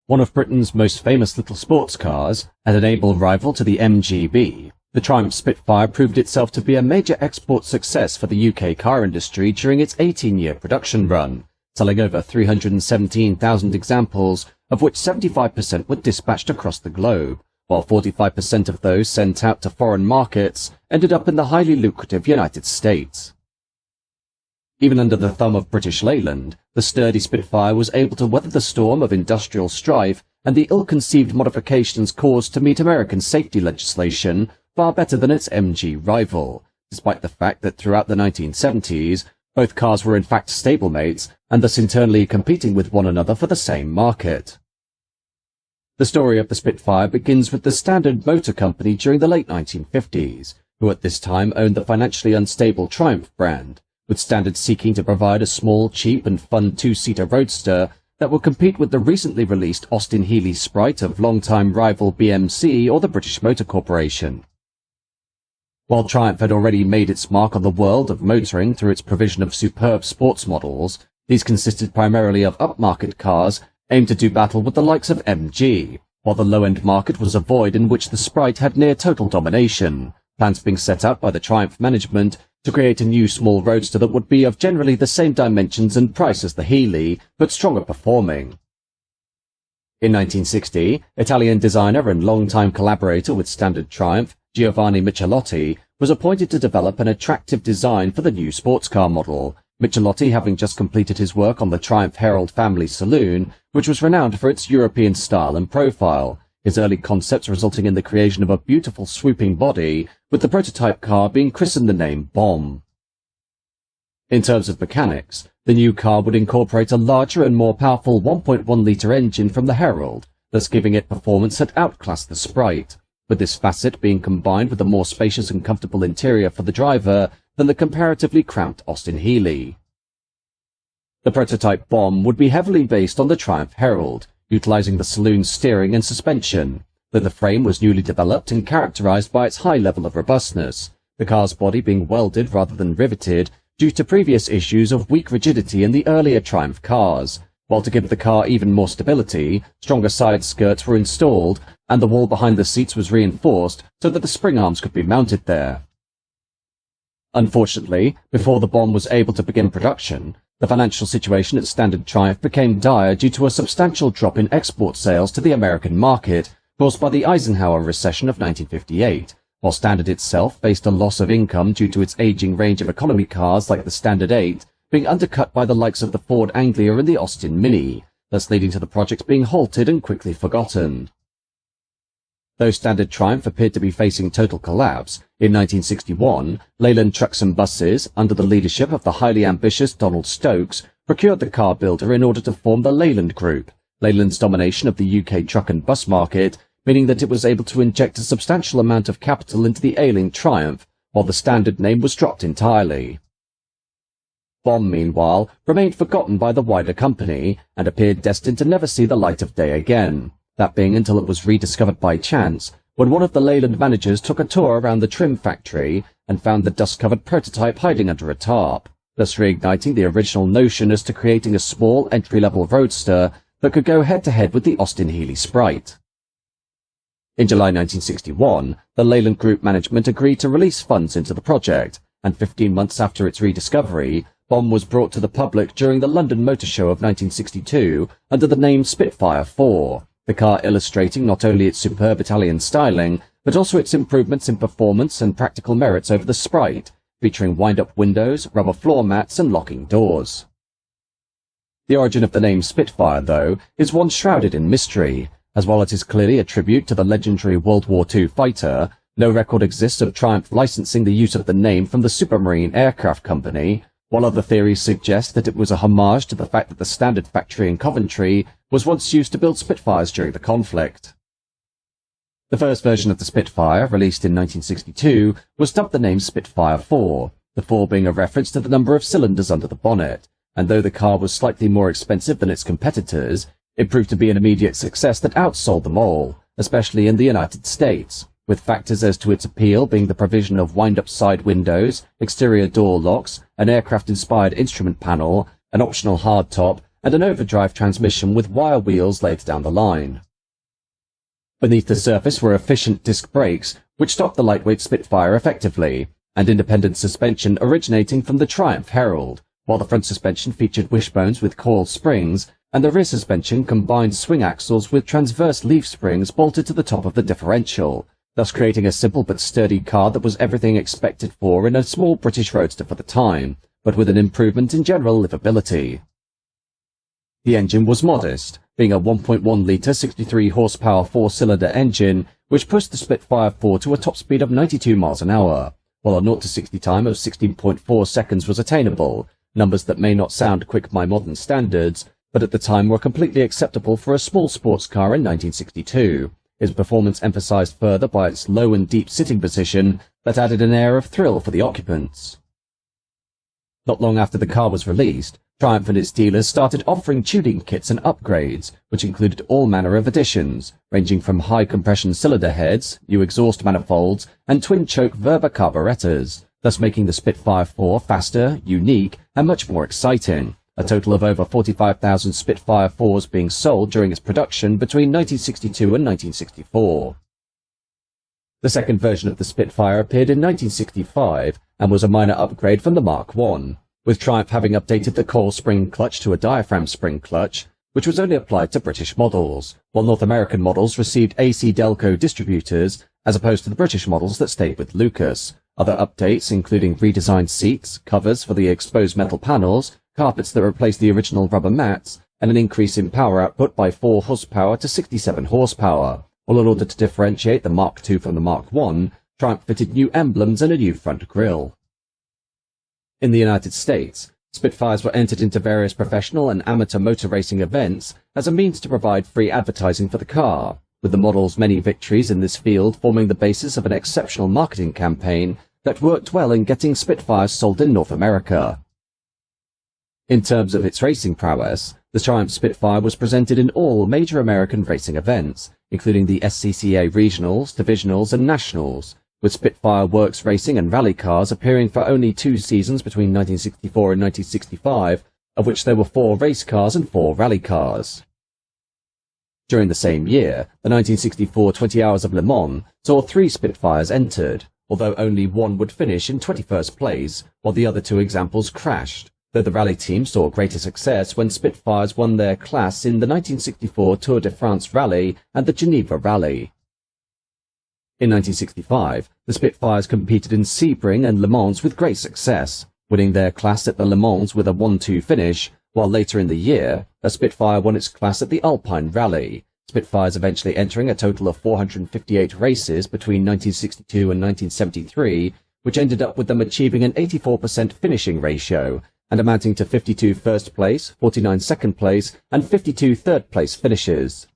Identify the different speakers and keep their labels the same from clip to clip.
Speaker 1: One of Britain's most famous little sports cars, and an able rival to the MGB, the Triumph Spitfire proved itself to be a major export success for the UK car industry during its 18-year production run, selling over 317,000 examples, of which 75% were dispatched across the globe, while 45% of those sent out to foreign markets ended up in the highly lucrative United States. Even under the thumb of British Leyland, the sturdy Spitfire was able to weather the storm of industrial strife and the ill-conceived modifications caused to meet American safety legislation far better than its MG rival, despite the fact that throughout the 1970s, both cars were in fact stablemates and thus internally competing with one another for the same market. The story of the Spitfire begins with the Standard Motor Company during the late 1950s, who at this time owned the financially unstable Triumph brand, with Standard seeking to provide a small, cheap and fun two-seater roadster that would compete with the recently released Austin Healey Sprite of longtime rival BMC or the British Motor Corporation. While Triumph had already made its mark on the world of motoring through its provision of superb sports models, these consisted primarily of upmarket cars aimed to do battle with the likes of MG, while the low-end market was a void in which the Sprite had near total domination, plans being set out by the Triumph management to create a new small roadster that would be of generally the same dimensions and price as the Healey, but stronger performing. In 1960, Italian designer and longtime collaborator with Standard Triumph, Giovanni Michelotti, was appointed to develop an attractive design for the new sports car model, Michelotti having just completed his work on the Triumph Herald family saloon, which was renowned for its European style and profile, his early concepts resulting in the creation of a beautiful swooping body, with the prototype car being christened the name Bomb. In terms of mechanics, the new car would incorporate a larger and more powerful 1.1-litre engine from the Herald, thus giving it performance that outclassed the Sprite, with this facet being combined with a more spacious and comfortable interior for the driver than the comparatively cramped Austin Healey. The prototype Bomb would be heavily based on the Triumph Herald, utilizing the saloon's steering and suspension, though the frame was newly developed and characterized by its high level of robustness, the car's body being welded rather than riveted due to previous issues of weak rigidity in the earlier Triumph cars, while to give the car even more stability, stronger side skirts were installed and the wall behind the seats was reinforced so that the spring arms could be mounted there. Unfortunately, before the Bomb was able to begin production, the financial situation at Standard Triumph became dire due to a substantial drop in export sales to the American market caused by the Eisenhower recession of 1958, while Standard itself faced a loss of income due to its aging range of economy cars like the Standard 8 being undercut by the likes of the Ford Anglia and the Austin Mini, thus leading to the project being halted and quickly forgotten. Though Standard Triumph appeared to be facing total collapse, in 1961, Leyland Trucks and Buses, under the leadership of the highly ambitious Donald Stokes, procured the car builder in order to form the Leyland Group, Leyland's domination of the UK truck and bus market, meaning that it was able to inject a substantial amount of capital into the ailing Triumph, while the Standard name was dropped entirely. Bomb, meanwhile, remained forgotten by the wider company, and appeared destined to never see the light of day again, that being until it was rediscovered by chance, when one of the Leyland managers took a tour around the trim factory and found the dust-covered prototype hiding under a tarp, thus reigniting the original notion as to creating a small entry-level roadster that could go head-to-head with the Austin Healey Sprite. In July 1961, the Leyland Group management agreed to release funds into the project, and 15 months after its rediscovery, Bomb was brought to the public during the London Motor Show of 1962 under the name Spitfire 4, the car illustrating not only its superb Italian styling, but also its improvements in performance and practical merits over the Sprite, featuring wind-up windows, rubber floor mats, and locking doors. The origin of the name Spitfire, though, is one shrouded in mystery. As while it is clearly a tribute to the legendary World War II fighter, no record exists of Triumph licensing the use of the name from the Supermarine Aircraft Company, while other theories suggest that it was a homage to the fact that the Standard factory in Coventry was once used to build Spitfires during the conflict. The first version of the Spitfire, released in 1962, was dubbed the name Spitfire 4, the 4 being a reference to the number of cylinders under the bonnet, and though the car was slightly more expensive than its competitors, it proved to be an immediate success that outsold them all, especially in the United States, with factors as to its appeal being the provision of wind-up side windows, exterior door locks, an aircraft-inspired instrument panel, an optional hardtop, and an overdrive transmission with wire wheels later down the line. Beneath the surface were efficient disc brakes, which stopped the lightweight Spitfire effectively, and independent suspension originating from the Triumph Herald, while the front suspension featured wishbones with coil springs, and the rear suspension combined swing axles with transverse leaf springs bolted to the top of the differential, thus creating a simple but sturdy car that was everything expected for in a small British roadster for the time, but with an improvement in general livability. The engine was modest, being a 1.1-litre 63 horsepower four-cylinder engine, which pushed the Spitfire 4 to a top speed of 92 miles an hour, while a 0-60 time of 16.4 seconds was attainable, numbers that may not sound quick by modern standards, but at the time were completely acceptable for a small sports car in 1962, its performance emphasized further by its low and deep sitting position that added an air of thrill for the occupants. Not long after the car was released, Triumph and its dealers started offering tuning kits and upgrades, which included all manner of additions, ranging from high-compression cylinder heads, new exhaust manifolds, and twin-choke Verba carburetors, thus making the Spitfire 4 faster, unique, and much more exciting, a total of over 45,000 Spitfire 4s being sold during its production between 1962 and 1964. The second version of the Spitfire appeared in 1965 and was a minor upgrade from the Mark I, with Triumph having updated the coil spring clutch to a diaphragm spring clutch, which was only applied to British models, while North American models received AC Delco distributors as opposed to the British models that stayed with Lucas. Other updates including redesigned seats, covers for the exposed metal panels, carpets that replaced the original rubber mats, and an increase in power output by 4 horsepower to 67 horsepower, all in order to differentiate the Mark II from the Mark I. Triumph fitted new emblems and a new front grille. In the United States, Spitfires were entered into various professional and amateur motor racing events as a means to provide free advertising for the car, with the model's many victories in this field forming the basis of an exceptional marketing campaign that worked well in getting Spitfires sold in North America. In terms of its racing prowess, the Triumph Spitfire was presented in all major American racing events, including the SCCA Regionals, Divisionals and Nationals, with Spitfire Works Racing and rally cars appearing for only 2 seasons between 1964 and 1965, of which there were 4 race cars and 4 rally cars. During the same year, the 1964 20 Hours of Le Mans saw 3 Spitfires entered, although only one would finish in 21st place, while the other 2 examples crashed, though the rally team saw greater success when Spitfires won their class in the 1964 Tour de France Rally and the Geneva Rally. In 1965, the Spitfires competed in Sebring and Le Mans with great success, winning their class at the Le Mans with a 1-2 finish, while later in the year, a Spitfire won its class at the Alpine Rally, Spitfires eventually entering a total of 458 races between 1962 and 1973, which ended up with them achieving an 84% finishing ratio, and amounting to 52 first place, 49 second place, and 52 third place finishes.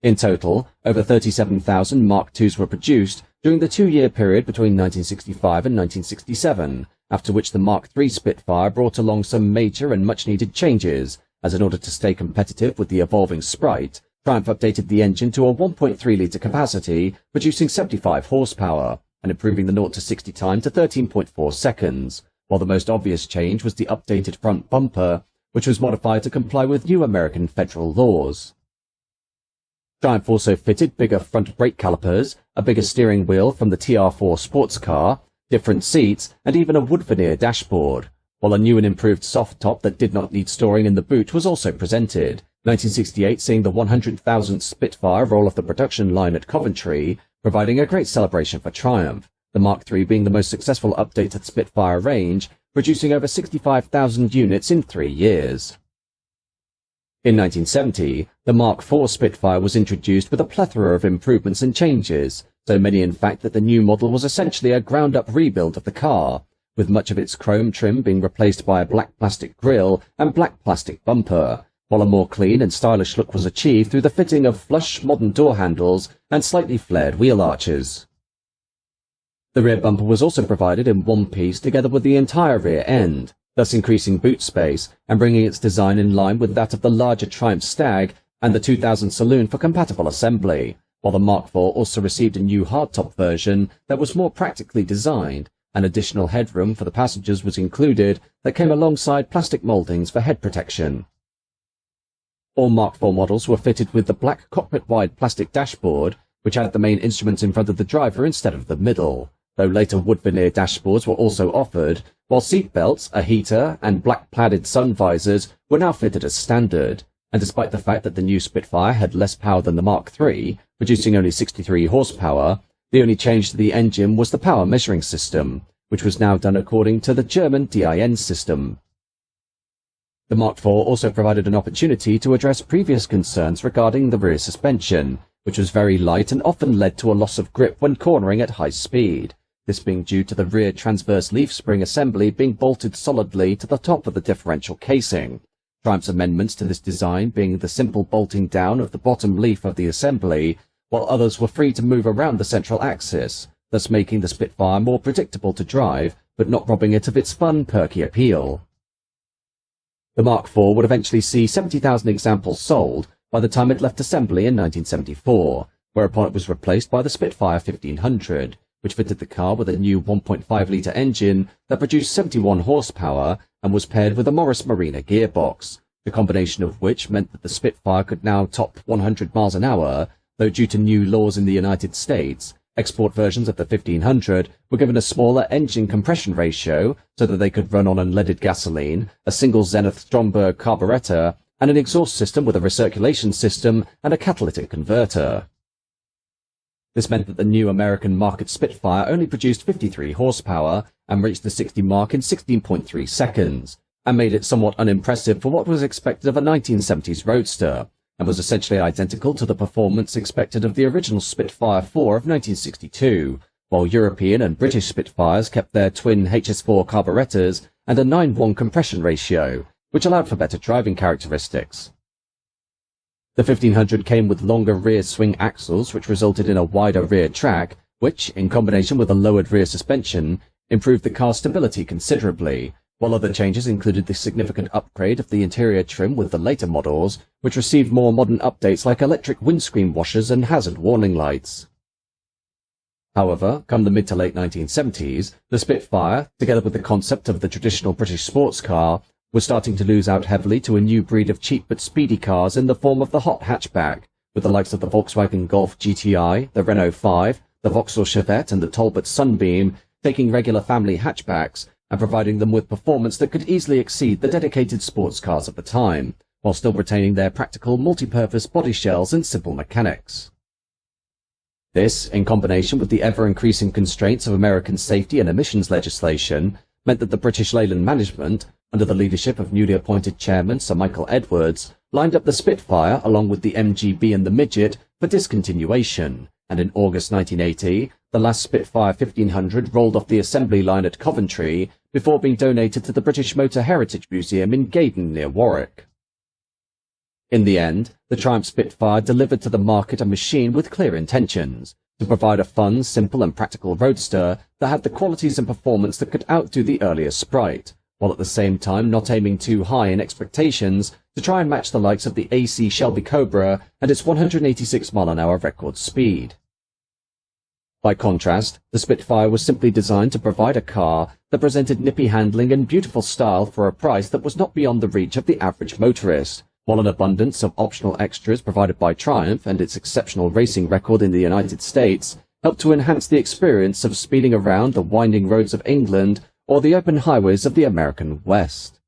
Speaker 1: In total, over 37,000 Mark IIs were produced during the 2-year period between 1965 and 1967, after which the Mark III Spitfire brought along some major and much-needed changes, as in order to stay competitive with the evolving Sprite, Triumph updated the engine to a 1.3-litre capacity, producing 75 horsepower, and improving the 0-60 time to 13.4 seconds, while the most obvious change was the updated front bumper, which was modified to comply with new American federal laws. Triumph also fitted bigger front brake calipers, a bigger steering wheel from the TR4 sports car, different seats, and even a wood veneer dashboard, while a new and improved soft top that did not need storing in the boot was also presented, 1968 seeing the 100,000th Spitfire roll off the production line at Coventry, providing a great celebration for Triumph, the Mark III being the most successful update to the Spitfire range, producing over 65,000 units in 3 years. In 1970, the Mark IV Spitfire was introduced with a plethora of improvements and changes, so many in fact that the new model was essentially a ground-up rebuild of the car, with much of its chrome trim being replaced by a black plastic grille and black plastic bumper, while a more clean and stylish look was achieved through the fitting of flush modern door handles and slightly flared wheel arches. The rear bumper was also provided in one piece together with the entire rear end, thus increasing boot space and bringing its design in line with that of the larger Triumph Stag and the 2000 Saloon for compatible assembly, while the Mark IV also received a new hardtop version that was more practically designed, An additional headroom for the passengers was included that came alongside plastic mouldings for head protection. All Mark IV models were fitted with the black cockpit-wide plastic dashboard, which had the main instruments in front of the driver instead of the middle, though later wood veneer dashboards were also offered, while seat belts, a heater, and black plaided sun visors were now fitted as standard. And despite the fact that the new Spitfire had less power than the Mark III, producing only 63 horsepower, the only change to the engine was the power measuring system, which was now done according to the German DIN system. The Mark IV also provided an opportunity to address previous concerns regarding the rear suspension, which was very light and often led to a loss of grip when cornering at high speed, this being due to the rear transverse leaf spring assembly being bolted solidly to the top of the differential casing. Triumph's amendments to this design being the simple bolting down of the bottom leaf of the assembly, while others were free to move around the central axis, thus making the Spitfire more predictable to drive, but not robbing it of its fun, perky appeal. The Mark IV would eventually see 70,000 examples sold by the time it left assembly in 1974, whereupon it was replaced by the Spitfire 1500, which fitted the car with a new 1.5-litre engine that produced 71 horsepower and was paired with a Morris Marina gearbox, the combination of which meant that the Spitfire could now top 100 miles an hour, though due to new laws in the United States, export versions of the 1500 were given a smaller engine compression ratio so that they could run on unleaded gasoline, a single Zenith Stromberg carburetor, and an exhaust system with a recirculation system and a catalytic converter. This meant that the new American market Spitfire only produced 53 horsepower and reached the 60 mark in 16.3 seconds, and made it somewhat unimpressive for what was expected of a 1970s roadster, and was essentially identical to the performance expected of the original Spitfire 4 of 1962, while European and British Spitfires kept their twin HS4 carburetors and a 9:1 compression ratio, which allowed for better driving characteristics. The 1500 came with longer rear swing axles, which resulted in a wider rear track, which, in combination with a lowered rear suspension, improved the car's stability considerably, while other changes included the significant upgrade of the interior trim with the later models, which received more modern updates like electric windscreen washers and hazard warning lights. However, come the mid to late 1970s, the Spitfire, together with the concept of the traditional British sports car, was starting to lose out heavily to a new breed of cheap but speedy cars in the form of the hot hatchback, with the likes of the Volkswagen Golf GTI, the Renault 5, the Vauxhall Chevette and the Talbot Sunbeam taking regular family hatchbacks and providing them with performance that could easily exceed the dedicated sports cars of the time, while still retaining their practical multi-purpose body shells and simple mechanics. This, in combination with the ever-increasing constraints of American safety and emissions legislation, meant that the British Leyland management, under the leadership of newly appointed chairman Sir Michael Edwards, lined up the Spitfire along with the MGB and the Midget for discontinuation, and in August 1980, the last Spitfire 1500 rolled off the assembly line at Coventry before being donated to the British Motor Heritage Museum in Gaydon near Warwick. In the end, the Triumph Spitfire delivered to the market a machine with clear intentions, to provide a fun, simple and practical roadster that had the qualities and performance that could outdo the earlier Sprite, while at the same time not aiming too high in expectations to try and match the likes of the AC Shelby Cobra and its 186-mile-an-hour record speed. By contrast, the Spitfire was simply designed to provide a car that presented nippy handling and beautiful style for a price that was not beyond the reach of the average motorist, while an abundance of optional extras provided by Triumph and its exceptional racing record in the United States helped to enhance the experience of speeding around the winding roads of England or the open highways of the American West.